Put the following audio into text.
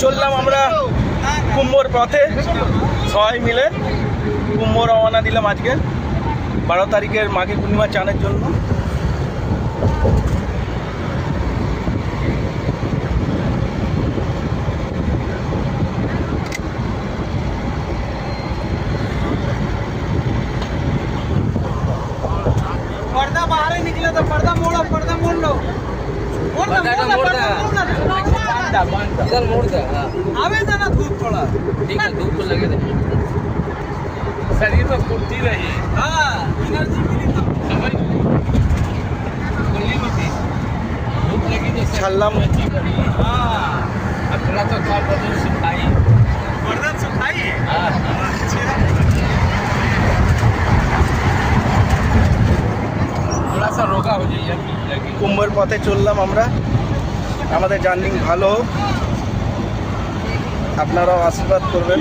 চললাম আমরা কুম্ভর পথে, সবাই মিলে কুম্ভ রওনা দিলাম আজকে 12 তারিখের মাঘী পূর্ণিমা চানের জন্য। पर्दा बाहर ही निकले तो पर्दा मोड़ लो इधर मोड़ दे। आवे ना धूप थोड़ा, ठीक है धूप लगे थे शरीर में फुर्ती रही। हाँ एनर्जी मिली तो धूप लगी तो ছাড়লাম। हाँ अब थोड़ा तो खा पर्दा सुखाई, पर्दा सुखाई। हाँ थोड़ा सा रोगा हो जाइए। কুম্ভের পথে চললাম আমরা, আমাদের জার্নি ভালো হোক, আপনারাও আশীর্বাদ করবেন।